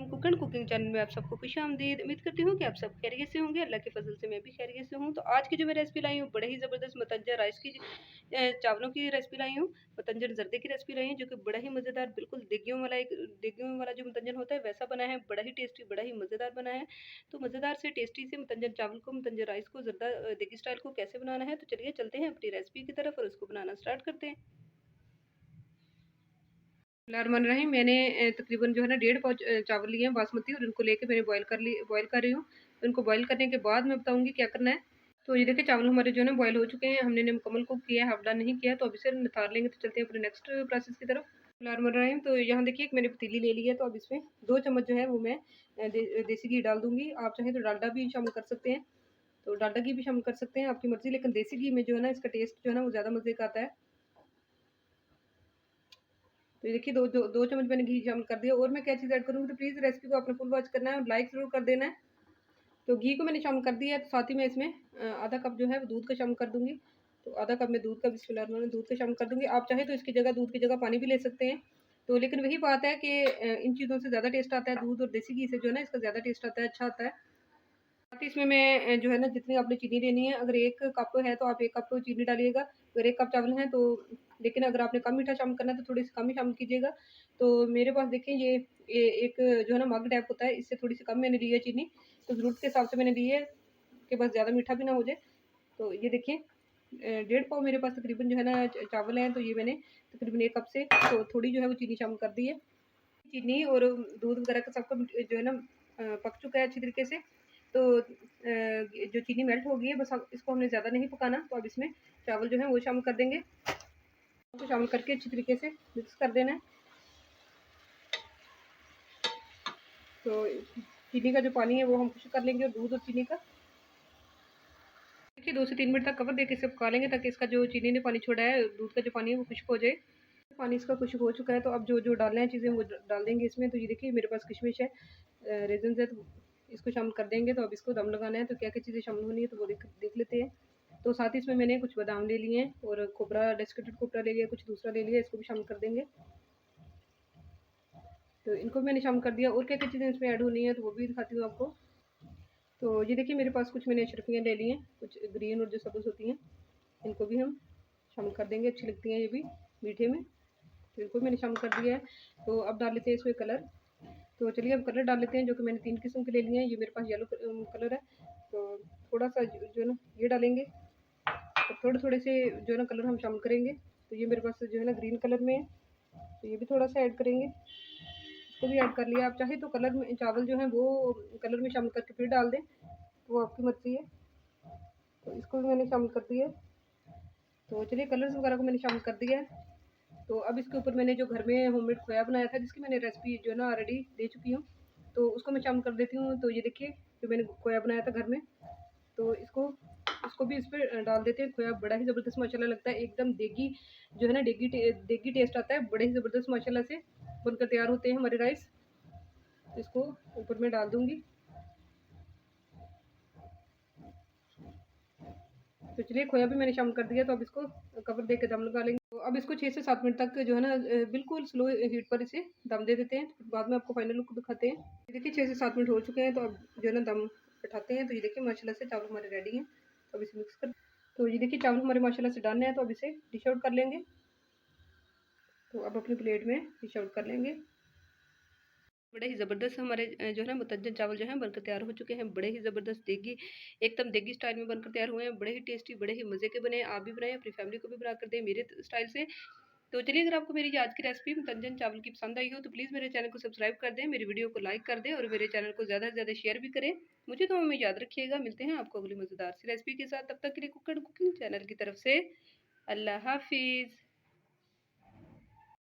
Cook and cooking channel में आप सबको खुशामदीद। उम्मीद करती हूँ कि आप सब खैरियत से होंगे। अल्लाह के फजल से मैं भी खैरियत से हूँ। तो आज की जो मैं रेसिपी लाई हूँ बड़े ही ज़बरदस्त मतंजन राइस की चावलों की रेसिपी लाई हूँ। मतंजन जर्दे की रेसिपी लाई है जो कि बड़ा ही मज़ेदार, बिल्कुल देगियों वाला जो मतंजन होता है वैसा बना है। बड़ा ही टेस्टी, बड़ा ही मज़ेदार बना है। तो मज़ेदार से टेस्टी से मतंजन चावल को, मतंजन राइस को, जर्दा देगी स्टाइल को कैसे बनाना है, तो चलिए चलते हैं अपनी रेसिपी की तरफ और उसको बनाना स्टार्ट करते हैं। बिस्मिल्लाहिर्रहमानिर्रहीम। मैंने तकरीबन जो है ना 1.5 पाव चावल लिए हैं बासमती, और इनको लेके मैंने बॉयल कर रही हूँ। तो इनको बॉयल करने के बाद मैं बताऊँगी क्या करना है। तो ये देखिए चावल हमारे जो है ना बॉयल हो चुके हैं। हमने मुकम्मल कुक किया है, हाफ डन नहीं किया। तो अब इसे नितार लेंगे। तो चलते हैं अपने नेक्स्ट प्रोसेस की तरफ। बिस्मिल्लाहिर्रहमानिर्रहीम। तो यहाँ देखिए एक मैंने पतीली ले ली है। तो अब इसमें 2 चम्मच जो है वो मैं देसी घी डाल दूँगी। आप चाहें तो डालडा भी शामिल कर सकते हैं। तो डालडा घी भी शामिल कर सकते हैं, आपकी मर्ज़ी। लेकिन देसी घी में जो है ना इसका टेस्ट जो है ना वो ज़्यादा मज़े का आता है। तो देखिए दो चम्मच मैंने घी शामिल कर दिया। और मैं क्या चीज़ ऐड करूँगी, तो प्लीज़ रेसिपी को आपने फुल वॉच करना है और लाइक ज़रूर कर देना है। तो घी को मैंने शामिल कर दिया है। तो साथ ही मैं इसमें आधा कप जो है वो दूध का शामिल कर दूँगी। तो आधा कप मैं दूध का दूध का शामिल कर दूँगी। आप चाहें तो इसकी जगह, दूध की जगह पानी भी ले सकते हैं। तो लेकिन वही बात है कि इन चीज़ों से ज़्यादा टेस्ट आता है दूध और देसी घी से, जो है ना इसका ज़्यादा टेस्ट आता है, अच्छा आता है। साथ ही इसमें मैं जो है ना जितनी आपने चीनी लेनी है, अगर 1 कप है तो आप 1 कप चीनी डालिएगा। अगर 1 कप चावल हैं तो, लेकिन अगर आपने कम मीठा शामिल करना है तो थोड़ी-सी कम ही शामिल कीजिएगा। तो मेरे पास देखिए ये एक जो है ना मग टाइप होता है, इससे थोड़ी-सी कम मैंने ली है चीनी। तो ज़रूरत के हिसाब से मैंने ली है कि बस ज़्यादा मीठा भी ना हो जाए। तो ये देखिए 1.5 पाव मेरे पास तकरीबन जो है ना चावल हैं। तो ये मैंने तकरीबन 1 कप से तो थोड़ी जो है वो चीनी शामिल कर दी है। चीनी और दूध वगैरह का सबका जो है ना पक चुका है अच्छी तरीके से। तो जो चीनी मेल्ट हो गई है, बस अब इसको हमने ज़्यादा नहीं पकाना। तो अब इसमें चावल जो है वो शामिल कर देंगे। तो शामिल करके अच्छी तरीके से मिक्स कर देना है। तो चीनी का जो पानी है वो हम खुश्क कर लेंगे, और दूध और चीनी का देखिए 2 से 3 मिनट तक कवर देके इसे पका लेंगे, ताकि इसका जो चीनी ने पानी छोड़ा है, दूध का जो पानी है वो खुश्क हो जाए। पानी इसका खुश्क हो चुका है। तो अब जो डालना है चीज़ें वो डाल देंगे इसमें। तो ये देखिए मेरे पास किशमिश है, रेज़िन्स है, तो इसको शामिल कर देंगे। तो अब इसको दम लगाना है। तो क्या-क्या चीज़ें शामिल होनी है तो वो देख लेते हैं। तो साथ ही इसमें मैंने कुछ बादाम ले लिए हैं, और खोपरा, डेसिकेटेड खोपरा ले लिया, कुछ दूसरा ले लिया, इसको भी शामिल कर देंगे। तो इनको भी मैंने शामिल कर दिया। और क्या-क्या चीज़ें इसमें ऐड होनी है तो वो भी दिखाती हूँ आपको। तो ये देखिए मेरे पास कुछ मैंने अशरफियाँ ले ली हैं, कुछ ग्रीन और जो सब्ज़ होती हैं, इनको भी हम शामिल कर देंगे। अच्छी लगती हैं ये भी मीठे में। तो इनको भी मैंने शामिल कर दिया है। तो अब डाल लेते हैं इसमें कलर। तो चलिए अब कलर डाल लेते हैं, जो कि मैंने 3 किस्म के ले लिए हैं। ये मेरे पास येलो कलर है। तो थोड़ा-सा जो है ना ये डालेंगे, और थोड़े-थोड़े से जो है ना कलर हम शामिल करेंगे। तो ये मेरे पास जो है ना ग्रीन कलर में है, तो ये भी थोड़ा-सा ऐड करेंगे। इसको भी ऐड कर लिया। आप चाहे तो कलर में चावल जो है वो कलर में शामिल करके फिर डाल दें, तो वो आपकी मर्ज़ी है। तो इसको भी मैंने शामिल कर दिया है। तो चलिए कलर्स वगैरह को मैंने शामिल कर दिया है। तो अब इसके ऊपर मैंने जो घर में होममेड खोया बनाया था, जिसकी मैंने रेसिपी जो है ना ऑलरेडी दे चुकी हूँ, तो उसको मैं शामिल कर देती हूँ। तो ये देखिए जो मैंने खोया बनाया था घर में, तो इसको भी इस पे डाल देते हैं। खोया बड़ा ही ज़बरदस्त माशाल्लाह लगता है, एकदम देगी जो है ना देगी टेस्ट आता है। बड़े ही ज़बरदस्त माशाल्लाह से बनकर तैयार होते हैं हमारे राइस। इसको ऊपर मैं डाल दूँगी। तो चलिए खोया भी मैंने शामिल कर दिया। तो अब इसको कवर दे के दम लगा लेंगे। तो अब इसको 6 से 7 मिनट तक जो है ना बिल्कुल स्लो हीट पर इसे दम दे देते हैं। तो बाद में आपको फाइनल लुक दिखाते हैं। ये देखिए 6 से 7 मिनट हो चुके हैं। तो अब जो है ना दम बैठाते हैं। तो ये देखिए माशाल्लाह से चावल हमारे रेडी हैं। तो अब इसे मिक्स कर, तो ये देखिए चावल हमारे माशाल्लाह से डन है। तो अब इसे डिश आउट कर लेंगे। तो अब अपनी प्लेट में डिश आउट कर लेंगे। बड़े ही ज़बरदस्त हमारे जो है ना मुतज्जन चावल जो हैं बनकर तैयार हो चुके हैं। बड़े ही ज़बरदस्त देगी, एकदम देगी स्टाइल में बनकर तैयार हुए हैं। बड़े ही टेस्टी, बड़े ही मज़े के बने। आप भी बनाएं, अपनी फैमिली को भी बना कर दें मेरे स्टाइल से। तो चलिए अगर आपको मेरी आज की रेसिपी मुतज्जन चावल की पसंद आई हो, तो प्लीज़ मेरे चैनल को सब्सक्राइब कर दें, मेरी वीडियो को लाइक कर दें, और मेरे चैनल को ज़्यादा से ज़्यादा शेयर भी करें। मुझे तो में याद रखिएगा। मिलते हैं आपको अगली मज़ेदार सी रेसिपी के साथ। तब तक के लिए कुक एंड कुकिंग चैनल की तरफ से अल्लाह हाफिज़।